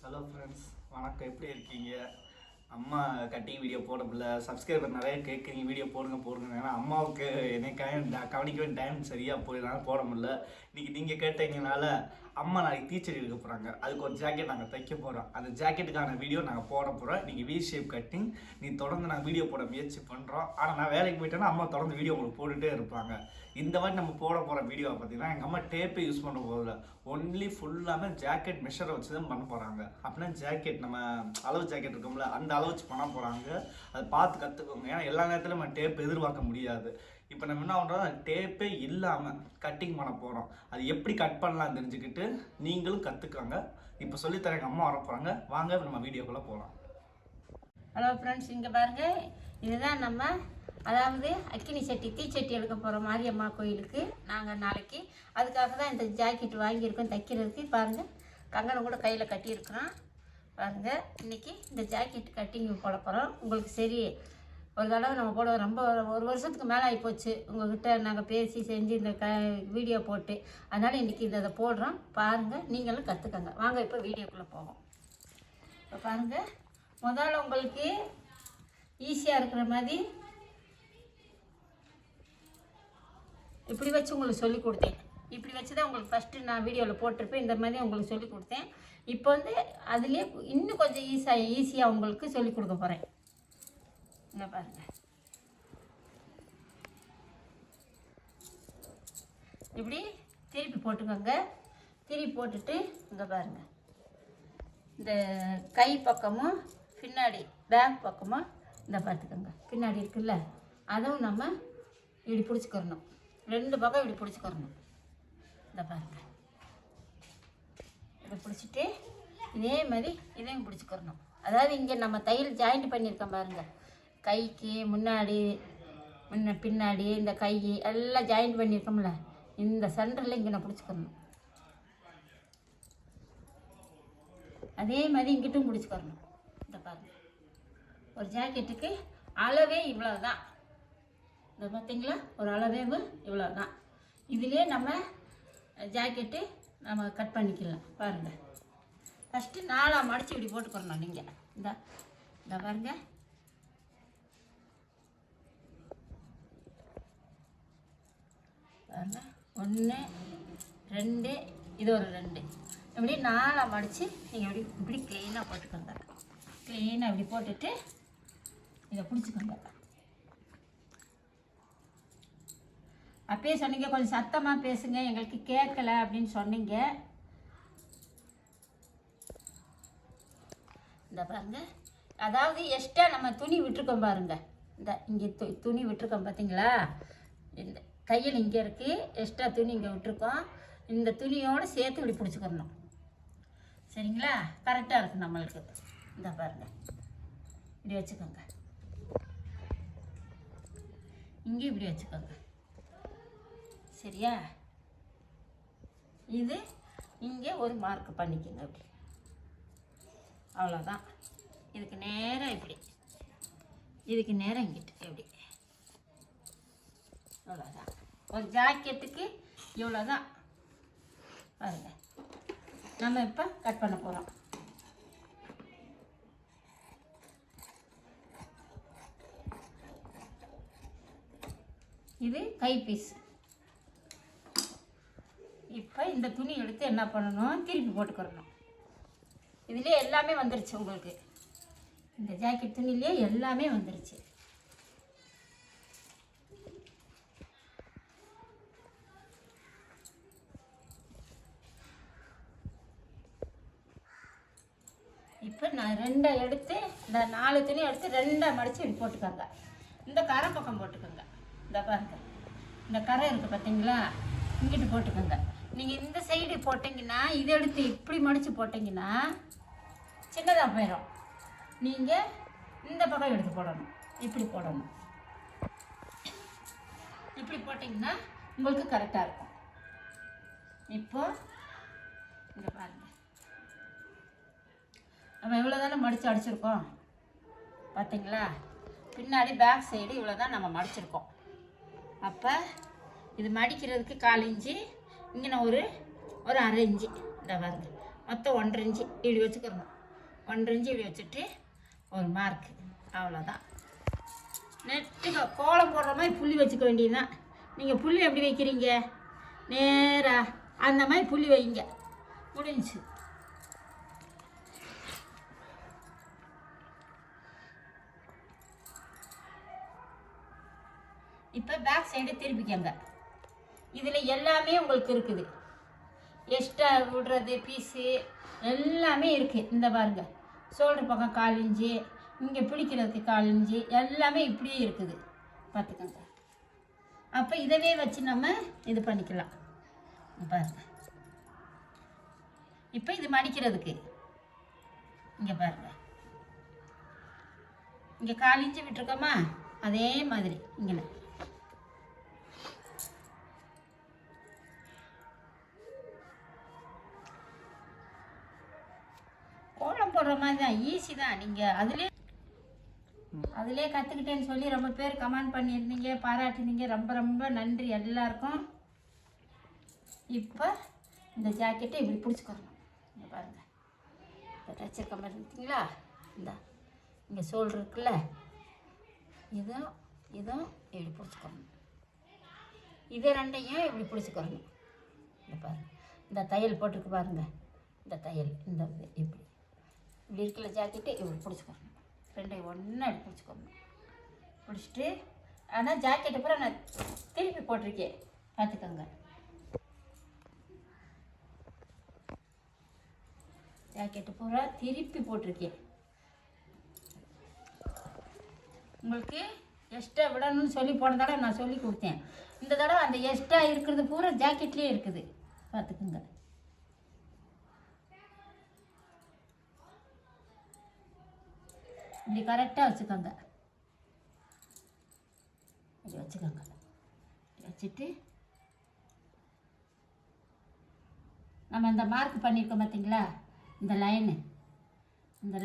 Hello friends, வணக்கம். எப்படி இருக்கீங்க? அம்மா கட்டிங் வீடியோ போட முடியல. சப்ஸ்கிரைபர் நிறைய கேட்குறீங்க, வீடியோ போடுங்க. ஏன்னா அம்மாவுக்கு என்னைக்காக கவனிக்கவே டைம் சரியாக போயிடலாம், போட முடியல. இன்றைக்கி நீங்கள் கேட்டீங்கனால அம்மா நாளைக்கு டீச்சர் எடுக்க போகிறாங்க. அதுக்கு ஒரு ஜாக்கெட் நாங்கள் தைக்க போகிறோம். அந்த ஜாக்கெட்டுக்கான வீடியோ நாங்கள் போட போகிறோம். இன்றைக்கி வி ஷேப் கட்டிங் தொடர்ந்து நாங்கள் வீடியோ போட முயற்சி பண்ணுறோம். ஆனால் நான் வேலைக்கு போயிட்டேன்னா அம்மா தொடர்ந்து வீடியோ உங்களுக்கு போட்டுகிட்டே இருப்பாங்க. இந்த மாதிரி நம்ம போட போகிற வீடியோவை பார்த்தீங்கன்னா எங்கள் அம்மா டேப்பே யூஸ் பண்ண போதில்லை, ஒன்லி ஃபுல்லாமே ஜாக்கெட் மெஷரை வச்சு தான் பண்ண போகிறாங்க. அப்படின்னா ஜாக்கெட் நம்ம அளவு ஜாக்கெட் இருக்கும்ல, அந்த அளவு வச்சு பண்ண போகிறாங்க. அதை பார்த்து கற்றுக்கோங்க. ஏன்னா எல்லா நேரத்திலும் நம்ம டேப் எதிர்பார்க்க முடியாது. இப்போ நம்ம என்ன பண்ணுறோம், டேப்பே இல்லாமல் கட்டிங் பண்ண போகிறோம். அது எப்படி கட் பண்ணலாம் தெரிஞ்சுக்கிட்டு நீங்களும் கற்றுக்கோங்க. இப்போ சொல்லித்தர எங்கள் அம்மா வர போகிறாங்க. வாங்க நம்ம வீடியோக்குள்ளே போகலாம். ஹலோ ஃப்ரெண்ட்ஸ், இங்கே பாருங்கள். இதுதான் நம்ம அதாவது அக்கினி சட்டி தீச்சட்டி எடுக்க போகிற மாரியம்மா கோயிலுக்கு நாங்கள் நாளைக்கு அதுக்காக தான் இந்த ஜாக்கெட் வாங்கியிருக்கோம் தைக்கிறதுக்கு. பாருங்கள், கங்கணம் கூட கையில் கட்டியிருக்கிறோம். பாருங்கள், இன்றைக்கி இந்த ஜாக்கெட் கட்டிங் போட போகிறோம். உங்களுக்கு சரி ஒரு தடவை நம்ம போட ரொம்ப ஒரு வருஷத்துக்கு மேலே ஆகிப்போச்சு உங்கள்கிட்ட நாங்கள் பேசி செஞ்சு இந்த வீடியோ போட்டு. அதனால் இன்றைக்கி இதை போடுறோம். பாருங்கள், நீங்களும் கற்றுக்கங்க. வாங்க இப்போ வீடியோக்குள்ளே போவோம். இப்போ பாருங்கள், முதல்ல உங்களுக்கு ஈஸியாக இருக்கிற மாதிரி இப்படி வச்சு உங்களுக்கு சொல்லி கொடுத்தேன். இப்படி வச்சு தான் உங்களுக்கு ஃபஸ்ட்டு நான் வீடியோவில் போட்டிருப்பேன். இந்த மாதிரி உங்களுக்கு சொல்லி கொடுத்தேன். இப்போ வந்து அதுலேயே இன்னும் கொஞ்சம் ஈஸியாக உங்களுக்கு சொல்லி கொடுக்க போகிறேன். இங்கே பாருங்கள், இப்படி திருப்பி போட்டுக்கோங்க. திருப்பி போட்டுட்டு இங்கே பாருங்கள், இந்த கை பக்கமும் பின்னாடி பேக் பக்கமும் இந்த பார்த்துக்கோங்க, பின்னாடி இருக்குல்ல, அதுவும் நம்ம இப்படி பிடிச்சிக்கிறணும். ரெண்டு பக்கம் இப்படி பிடிச்சிக்கிறணும். இந்த பாருங்கள், இதை பிடிச்சிட்டு இதே மாதிரி இதையும் பிடிச்சிக்கிறணும். அதாவது இங்கே நம்ம தையல் ஜாயிண்ட் பண்ணியிருக்கோம் பாருங்கள், கைக்கு முன்னாடி பின்னாடி இந்த கை எல்லாம் ஜாயிண்ட் பண்ணியிருக்கோம்ல, இந்த சென்டரில் இங்கே நான் பிடிச்சிக்கிறணும். அதே மாதிரி இங்கிட்டும் பிடிச்சிக்கிறணும். இந்த பாருங்கள், ஒரு ஜாக்கெட்டுக்கு அளவே இவ்வளோ தான். இந்த பார்த்தீங்களா, ஒரு அளவே இவ்வளோ தான். இதிலே நம்ம ஜாக்கெட்டு நம்ம கட் பண்ணிக்கலாம். பாருங்கள், ஃபஸ்ட்டு 4 மடித்து இப்படி போட்டுக்கிறணும். நீங்கள் இந்த பாருங்கள், பாருங்கள், 1 2 இது ஒரு 2 இப்படி 4 மடித்து நீங்கள் இப்படி க்ளீனாக போட்டுக்கோங்க. க்ளீனாக இப்படி போட்டுட்டு இதை பிடிச்சிக்கோங்க. அப்பயே சொன்னீங்க கொஞ்சம் சத்தமாக பேசுங்க, எங்களுக்கு கேட்கலை அப்படின்னு சொன்னீங்க. இந்த பாருங்கள், அதாவது எக்ஸ்ட்ரா நம்ம துணி விட்டுருக்கோம் பாருங்கள். இந்த இங்கே துணி விட்டுருக்கோம் பார்த்தீங்களா, இந்த தையல் இங்கே இருக்குது, எக்ஸ்ட்ரா துணி இங்கே விட்டுருக்கோம். இந்த துணியோடு சேர்த்து இப்படி பிடிச்சிக்கிறணும். சரிங்களா, கரெக்டாக இருக்கும் நம்மளுக்கு. இந்த பாருங்கள், இப்படி வச்சுக்கோங்க. இங்கே இப்படி வச்சுக்கோங்க. சரியா, இது இங்கே ஒரு மார்க் பண்ணிக்கோங்க. அப்படி அவ்வளோதான். இதுக்கு நேரம் இப்படி, இதுக்கு நேரம் இங்கிட்டு எப்படி, அவ்வளோதான். ஒரு ஜாக்கெட்டுக்கு இவ்வளோ தான். பாருங்கள், நம்ம இப்போ கட் பண்ண போகிறோம். இது கை பீஸ். இப்போ இந்த துணி எடுத்து என்ன பண்ணணும், திருப்பி போட்டுக்கிறணும். இதுலேயே எல்லாமே வந்துருச்சு உங்களுக்கு, இந்த ஜாக்கெட் துணிலேயே எல்லாமே வந்துருச்சு. இப்போ நான் 2 எடுத்து இந்த 4 துணி எடுத்து 2 மடித்து இப்படி போட்டுக்கோங்க. இந்த கரை பக்கம் போட்டுக்கோங்க. இந்த பாருங்க, இந்த கரை இருக்குது பார்த்தீங்களா, இங்கிட்டு போட்டுக்கோங்க. நீங்கள் இந்த சைடு போட்டிங்கன்னா, இதை எடுத்து இப்படி மடித்து போட்டிங்கன்னா சின்னதாக போயிடும். நீங்கள் இந்த பக்கம் எடுத்து போடணும், இப்படி போடணும். இப்படி போட்டிங்கன்னா உங்களுக்கு கரெக்டாக இருக்கும். இப்போது இங்கே பாருங்கள், நம்ம இவ்வளோ தானே மடித்து அடிச்சிருக்கோம் பார்த்தீங்களா, பின்னாடி பேக் சைடு இவ்வளோ தான் நம்ம மடிச்சிருக்கோம். அப்போ இது மடிக்கிறதுக்கு 1/4 இன்ச்சு, இங்கே நான் ஒரு 1/2 இன்ச்சு இந்த பாருங்க மொத்தம் 1.5 இன்ச்சு இப்படி வச்சுக்கிறணும். 1.5 இன்ச்சு இப்படி வச்சுட்டு ஒரு மார்க்கு, அவ்வளோதான். நெட்டுக்கு கோலம் போடுற மாதிரி புள்ளி வச்சுக்க வேண்டியதுதான். நீங்கள் புள்ளி எப்படி வைக்கிறீங்க, நேராக அந்த மாதிரி புள்ளி வைங்க, முடிஞ்சு. இப்போ பேக் சைடு திருப்பிக்கங்க. இதில் எல்லாமே உங்களுக்கு இருக்குது, எக்ஸ்ட்ரா விடுறது பீஸு எல்லாமே இருக்குது. இந்த பாருங்கள், ஷோல்டர் பக்கம் 1/4 இன்ச்சு, இங்கே பிடிக்கிறதுக்கு 1/4 இன்ச்சு, எல்லாமே இப்படியே இருக்குது, பார்த்துக்கோங்க. அப்போ இதவே வச்சு நம்ம இது பண்ணிக்கலாம். பாருங்கள், இப்போ இது மடிக்கிறதுக்கு இங்கே பாருங்கள், இங்கே 1/4 இன்ச்சு விட்டுருக்கோமா, அதே மாதிரி இங்கே கோலம் போடுற மாதிரி தான், ஈஸி தான். நீங்கள் அதிலே கற்றுக்கிட்டேன்னு சொல்லி ரொம்ப பேர் கமெண்ட் பண்ணியிருந்தீங்க, பாராட்டினீங்க, ரொம்ப ரொம்ப நன்றி எல்லாருக்கும். இப்போ இந்த ஜாக்கெட்டை இப்படி பிடிச்சிக்கணும். இங்கே பாருங்கள், இந்த தச்சிருக்க மாதிரி இருக்குங்களா, இந்த இங்கே ஷோல்டர் இருக்குல்ல, இதுவும் இப்படி பிடிச்சிக்கணும். இது ரெண்டையும் இப்படி பிடிச்சிக்கணும். இந்த பாருங்கள், இந்த தையல் போட்டிருக்கு பாருங்கள், இந்த தையல் இந்த இப்படி இருக்குல்ல ஜாக்கெட்டு இப்படி பிடிச்சிக்கணும். ரெண்டையும் ஒன்றா இப்படி பிடிச்சிக்கணும். பிடிச்சிட்டு ஆனால் ஜாக்கெட்டு பூரா நான் திருப்பி போட்டிருக்கேன், பார்த்துக்கோங்க. ஜாக்கெட்டு பூரா திருப்பி போட்டிருக்கேன். உங்களுக்கு எக்ஸ்ட்ரா விடணும்னு சொல்லி போன தடவை நான் சொல்லி கொடுத்தேன். இந்த தடவை அந்த எக்ஸ்ட்ரா இருக்கிறது பூரா ஜாக்கெட்லேயே இருக்குது, பார்த்துக்குங்க. இப்படி கரெக்டாக வச்சுக்கோங்க, இப்படி வச்சுக்கோங்க. வச்சுட்டு நம்ம இந்த மார்க் பண்ணியிருக்கோம் பார்த்தீங்களா, இந்த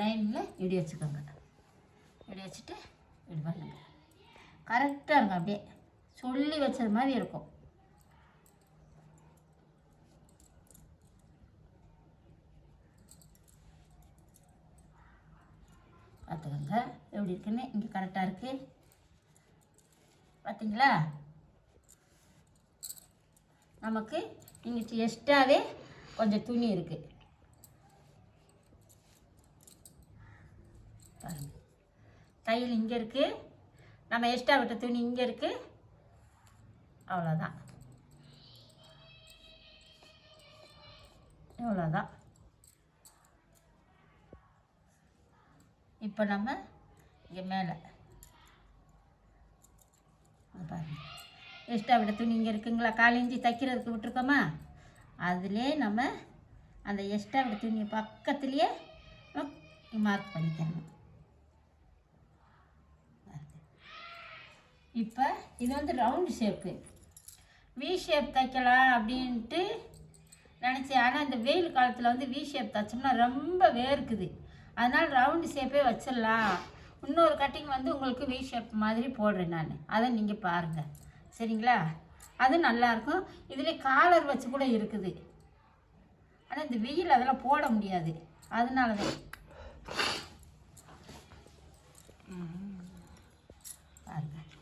லைனில் இப்படி வச்சுக்கோங்க. இப்படி வச்சுட்டு இப்படி பண்ணுங்க, கரெக்டாக இருக்கும். அப்படியே சொல்லி வச்சது மாதிரி இருக்கும். பார்த்துக்கோங்க எப்படி இருக்குன்னு. இங்கே கரெக்டாக இருக்குது, பார்த்தீங்களா. நமக்கு இங்கே எக்ஸ்ட்ராவே கொஞ்சம் துணி இருக்குது பாருங்கள். தையல் இங்கே இருக்குது, நம்ம எக்ஸ்ட்ரா விட்ட துணி இங்கே இருக்குது, அவ்வளோதான். இவ்வளோதான். இப்போ நம்ம இங்கே மேலே பாருங்கள், எக்ஸ்ட்ரா விட துணி இங்கே இருக்குங்களா, 1/4 இன்ச்சு தைக்கிறதுக்கு விட்டுருக்கோமா, அதிலே நம்ம அந்த எக்ஸ்ட்ரா விட துணியை பக்கத்துலேயே மார்க் பண்ணிக்கணும். இப்போ இது வந்து ரவுண்டு ஷேப்பு, வி ஷேப் தைக்கலாம் அப்படின்ட்டு நினச்சேன். ஆனால் இந்த வெயில் காலத்தில் வந்து வி ஷேப் தைச்சோம்னா ரொம்ப வேர்க்குது, அதனால் ரவுண்டு ஷேப்பே வச்சிடலாம். இன்னொரு கட்டிங் வந்து உங்களுக்கு வி ஷேப் மாதிரி போடுறேன் நான், அதை நீங்கள் பாருங்கள், சரிங்களா. அது நல்லாயிருக்கும். இதில் காலர் வச்சு கூட இருக்குது, ஆனால் இந்த வெயில் அதெல்லாம் போட முடியாது, அதனால தான். பாருங்கள்,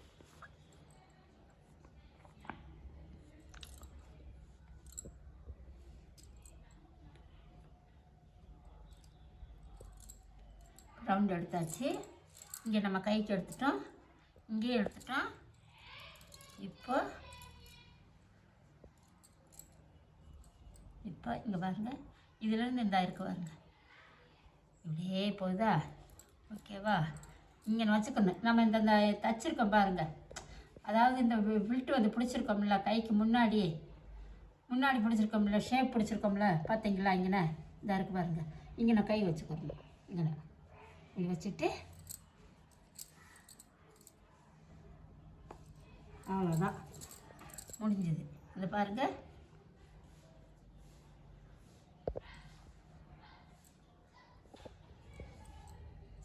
ரவுண்ட் எடுத்தாச்சு. இங்கே நம்ம கைக்கு எடுத்துட்டோம், இங்கேயும் எடுத்துட்டோம். இப்போ இங்கே பாருங்கள், இதிலேருந்து இந்த இருக்கு பாருங்கள், இப்படியே போகுதா, ஓகேவா. இங்கே வச்சுக்கணும். நம்ம இந்த தச்சிருக்கோம் பாருங்கள், அதாவது இந்த பில்ட்டு வந்து பிடிச்சிருக்கோம்ல, கைக்கு முன்னாடி பிடிச்சிருக்கோம்ல, ஷேப் பிடிச்சிருக்கோம்ல, பார்த்தீங்களா. இங்கே இதாக இருக்குது பாருங்கள், இங்கே நான் கை வச்சுக்கணும். இங்கே இப்படி வச்சுட்டு அவ்வளோதான், முடிஞ்சது. இதை பாருங்கள்,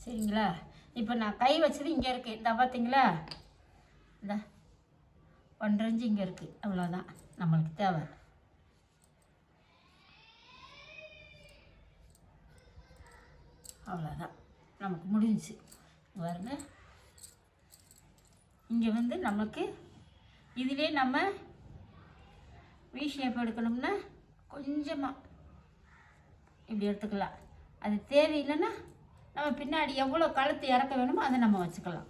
சரிங்களா. இப்போ நான் கை வச்சது இங்கே இருக்குது, இந்த பார்த்தீங்களா, இந்த 1.5 இன்ச்சு இங்கே இருக்குது, அவ்வளோதான் நம்மளுக்கு தேவை. அவ்வளோதான், நமக்கு முடிஞ்சிச்சு. பாருங்க, இங்கே வந்து நமக்கு இதிலே நம்ம வி ஷேப் எடுக்கணும்னா கொஞ்சமாக இப்படி எடுத்துக்கலாம். அது தேவையில்லைன்னா நம்ம பின்னாடி எவ்வளோ கழுத்து இறக்க வேணுமோ அதை நம்ம வச்சுக்கலாம்.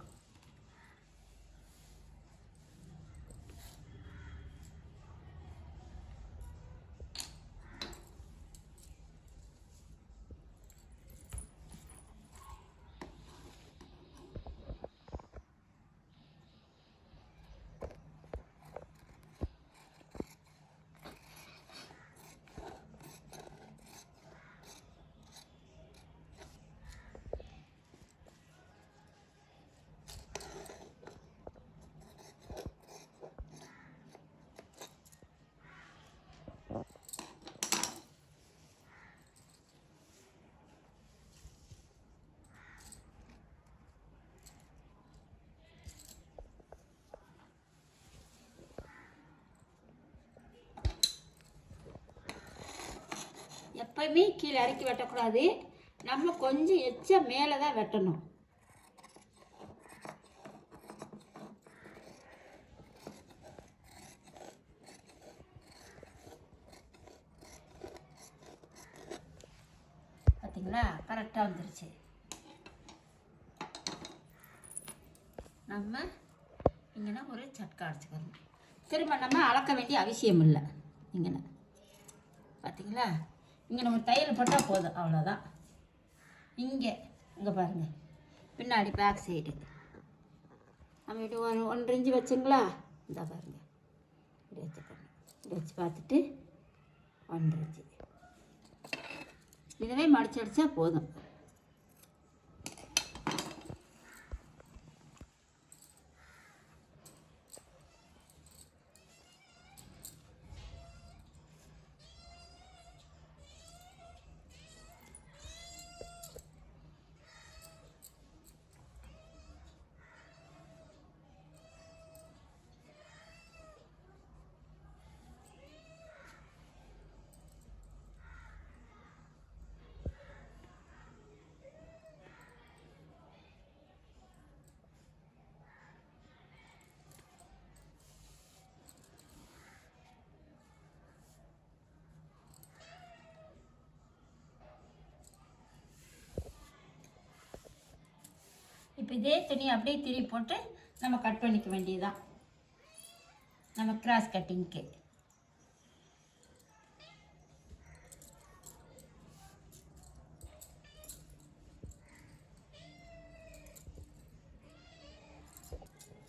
எப்பயுமே கீழே இறக்கி வெட்டக்கூடாது, நம்ம கொஞ்சம் எச்சா மேலே தான் வெட்டணும். பார்த்தீங்களா, கரெக்டாக வந்துருச்சு. நம்ம இங்கே ஒரு சட்கா அடிச்சுக்கணும். திரும்ப நம்ம அளக்க வேண்டிய அவசியம் இல்லை. இங்கே பார்த்தீங்களா, இங்கே நம்ம தையல் போட்டால் போதும், அவ்வளோதான். இங்கே பாருங்கள், பின்னாடி பேக் சைடு நம்ம இப்படி 1 இன்ச்சு வச்சுங்களா, இந்த பாருங்கள், இப்படி வச்சுக்கணும். இப்படி வச்சு பார்த்துட்டு 1 இன்ச்சு இதுவே மடிச்சு அடித்தா போதும். இப்போ இதே துணி அப்படியே திருப்பி போட்டு நம்ம கட் பண்ணிக்க வேண்டியதுதான், நம்ம கிராஸ் கட்டிங்க்கு.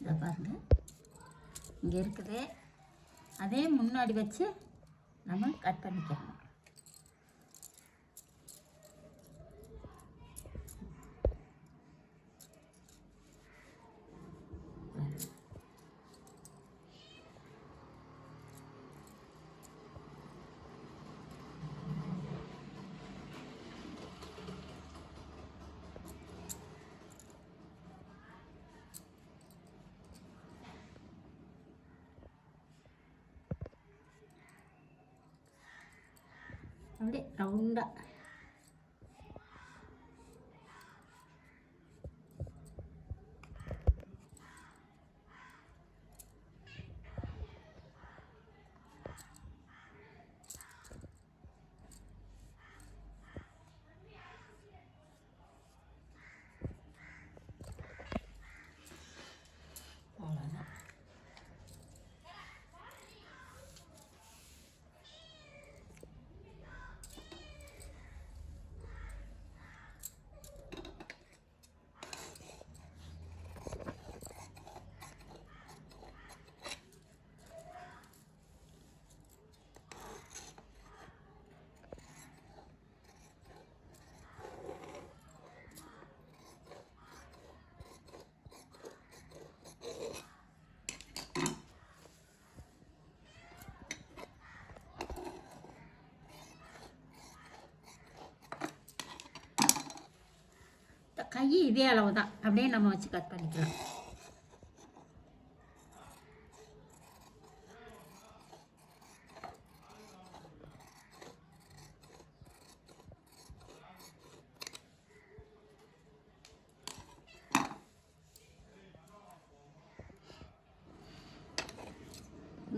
இதை பாருங்க, இங்கே இருக்குது, அதே முன்னாடி வச்சு நம்ம கட் பண்ணிக்கலாம். அப்படியே ரவுண்டாக கை இதே அளவு தான், அப்படியே நம்ம வச்சு கட் பண்ணிக்கலாம்.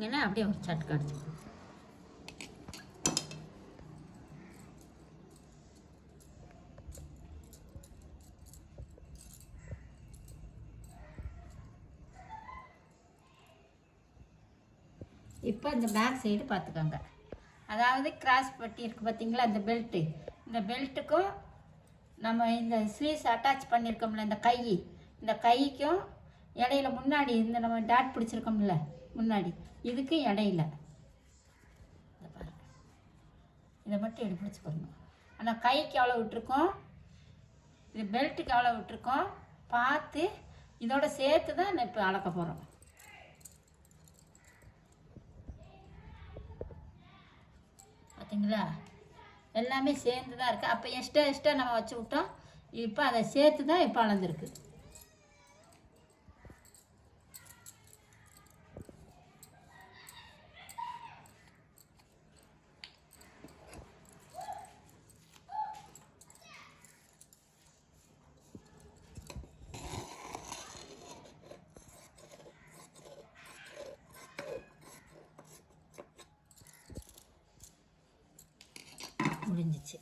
இங்கே அப்படியே ஒரு சட்க்கு அடிச்சுக்கணும். இப்போ இந்த பேக் சைடு பார்த்துக்கோங்க. அதாவது கிராஸ் பட்டி இருக்குது பார்த்தீங்களா, இந்த பெல்ட்டு, இந்த பெல்ட்டுக்கும் நம்ம இந்த ஸ்லீவ்ஸ் அட்டாச் பண்ணியிருக்கோம்ல இந்த கைக்கும் இடையில முன்னாடி இந்த நம்ம டாட் பிடிச்சிருக்கோம்ல முன்னாடி, இதுக்கும் இடையில இதை பாருங்க, இதை மட்டும் இப்படி பிடிச்சிக்கணும். ஆனால் கைக்கு எவ்வளோ விட்டுருக்கோம், இது பெல்ட்டுக்கு எவ்வளோ விட்டுருக்கோம் பார்த்து இதோட சேர்த்து தான் நான் இப்போ அளக்க போகிறோம். பார்த்தீங்களா, எல்லாமே சேர்ந்து தான் இருக்குது. அப்போ எக்ஸ்ட்ரா நம்ம வச்சு விட்டோம். இப்போ அதை சேர்த்து தான் இப்போ அளந்துருக்கு. முடிஞ்சிச்சு.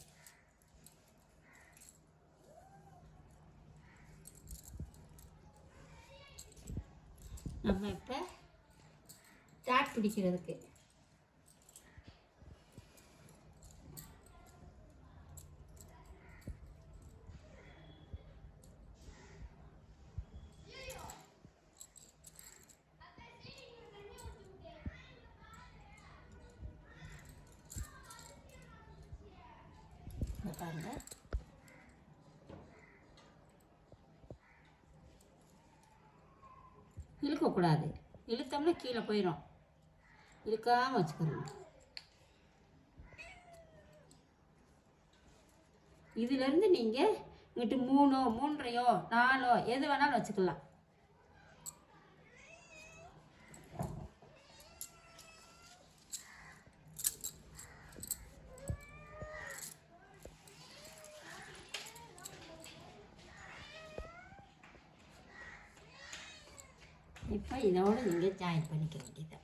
நம்ம இப்போ டாட் பிடிக்கிறதுக்கு பாருங்க, இழுக்கக்கூடாது. இழுத்தோம்னா கீழே போயிடும். இழுக்காமல் வச்சுக்கணும். இதுலேருந்து நீங்கள் இங்கிட்டு 3 3.5 4 எது வேணாலும் வச்சுக்கலாம். இப்போ இதோடு நீங்கள் ஜாயின் பண்ணிக்க வேண்டியது.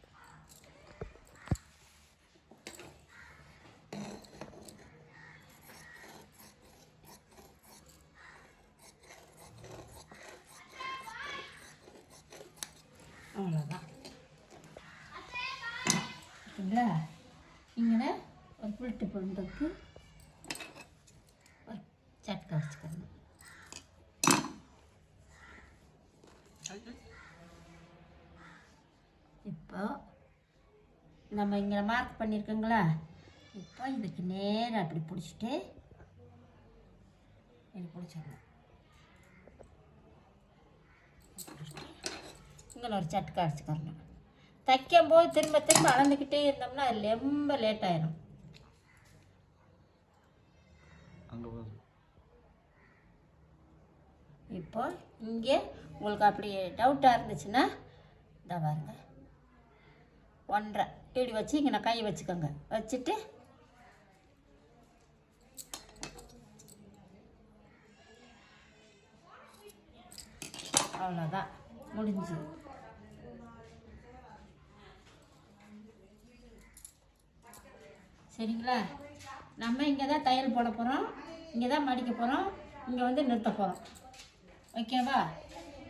அவ்வளோதான். ஓகேங்களா, இங்கே ஒரு புளிட்டு பண்ணுறதுக்கு ஒரு சட்கை வச்சுக்கணும். இப்போ நம்ம இங்கே மார்க் பண்ணியிருக்கோங்களா, இப்போ இதுக்கு நேராக அப்படி பிடிச்சிட்டு இப்படி பிடிச்சிடணும். இங்கே ஒரு சட்கை அடிச்சுக்கணும். தைக்கும் போது திரும்ப திரும்ப அளந்துக்கிட்டே இருந்தோம்னா அது ரொம்ப லேட் ஆயிடும். இப்போ இங்கே உங்களுக்கு அப்படி டவுட்டாக இருந்துச்சுன்னா இதை பாருங்க, 1.5 இப்படி வச்சு இங்கே நான் கை வச்சுக்கோங்க. வச்சுட்டு அவ்வளோதான், முடிஞ்சு. சரிங்களா, நம்ம இங்கே தான் தையல் போட போகிறோம், இங்கே தான் மடிக்க போகிறோம், இங்கே வந்து நிறுத்த போகிறோம். ஓகேவா,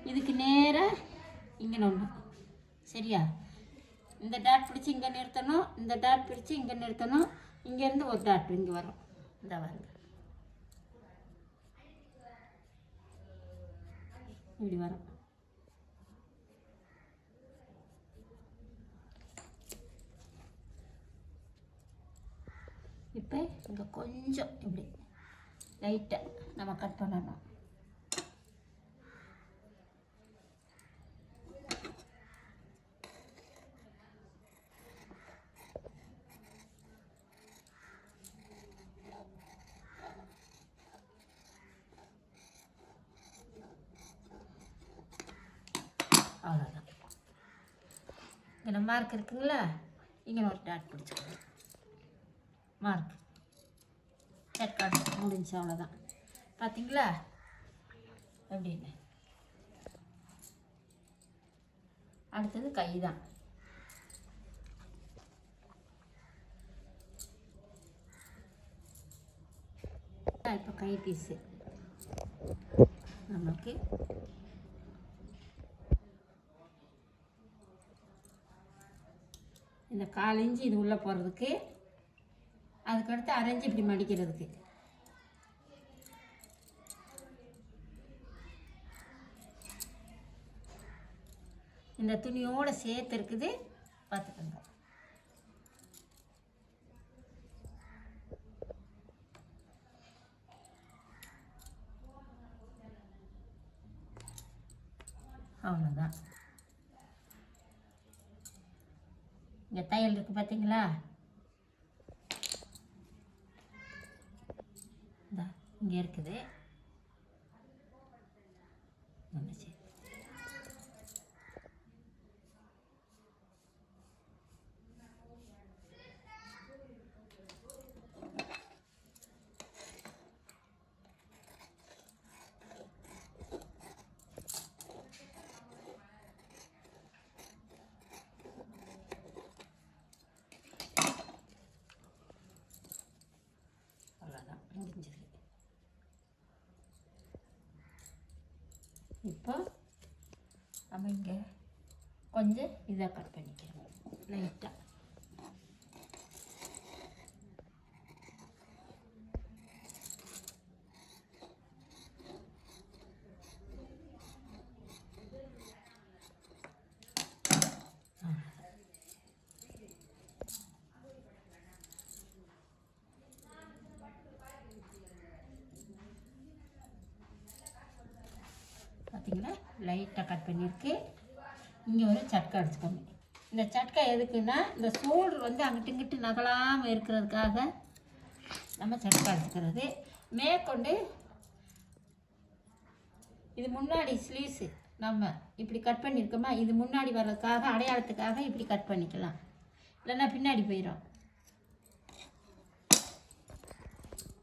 இதுக்கு நேராக இங்கே ஒன்று. சரியா, இந்த டாட் பிடிச்சி இங்கே நிறுத்தணும், இந்த டாட் பிடிச்சி இங்கே நிறுத்தணும். இங்கேருந்து ஒரு டாட் இங்கே வரும். இந்த வருங்க, இப்படி வரும். இப்போ இங்கே கொஞ்சம் இப்படி லைட்டாக நம்ம கட் பண்ணணும். அவ்வளோதான். இங்கே மார்க் இருக்குங்களா, இங்கே ஒரு டாட் பிடிச்சிக்கணும். மார்க் செக் கார்டு முடிஞ்சு. அவ்வளோதான். பார்த்தீங்களா அப்படின்னு. அடுத்தது கை தான். இப்போ கை பீஸு நமக்கு இந்த 1/4 இன்ச்சு இது உள்ளே போடுறதுக்கு, அதுக்கடுத்து 1/2 இன்ச்சு இப்படி மடிக்கிறதுக்கு. இந்த துணியோடு சேர்த்து இருக்குது, பார்த்துக்கோங்க. அவ்வளோதான். இங்கே தையல் இருக்குது பார்த்தீங்களா? இங்கே இருக்குது. சரி, முடிஞ்சது. இப்போ நம்ம இங்கே கொஞ்சம் இதாக கட் பண்ணிக்கிறோம் லைட்டாக. பார்த்தீங்களா, லைட்டாக கட் பண்ணியிருக்கு. இங்கே ஒரு சட்கை அடிச்சுக்கோங்க. இந்த சட்கை எதுக்குன்னா, இந்த சூடு வந்து அங்கிட்டு இங்கிட்டு நகலாமல் இருக்கிறதுக்காக நம்ம சட்கை அடிச்சுக்கிறது. மேற்கொண்டு இது முன்னாடி ஸ்லீவ்ஸு நம்ம இப்படி கட் பண்ணியிருக்கோமா, இது முன்னாடி வர்றதுக்காக அடையாளத்துக்காக இப்படி கட் பண்ணிக்கலாம், இல்லைன்னா பின்னாடி போயிடும்.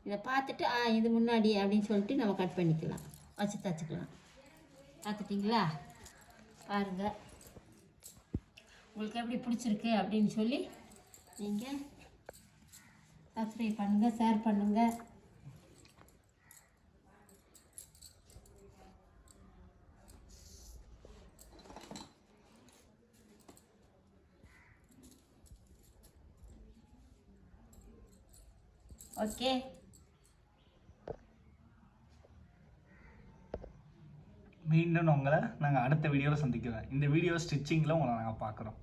இதை பார்த்துட்டு இது முன்னாடி அப்படின்னு சொல்லிட்டு நம்ம கட் பண்ணிக்கலாம், வச்சு தச்சுக்கலாம். பார்த்துட்டிங்களா? பாருங்கள், உங்களுக்கு எப்படி பிடிச்சிருக்கு அப்படின்னு சொல்லி நீங்கள் சப்ஸ்கிரைப் பண்ணுங்கள், ஷேர் பண்ணுங்கள். ஓகே, மீண்டும் உங்களை நாங்கள் அடுத்த வீடியோவில் சந்திக்கிறோம். இந்த வீடியோ ஸ்டிச்சிங்கில் உங்களை நாங்கள் பார்க்குறோம்.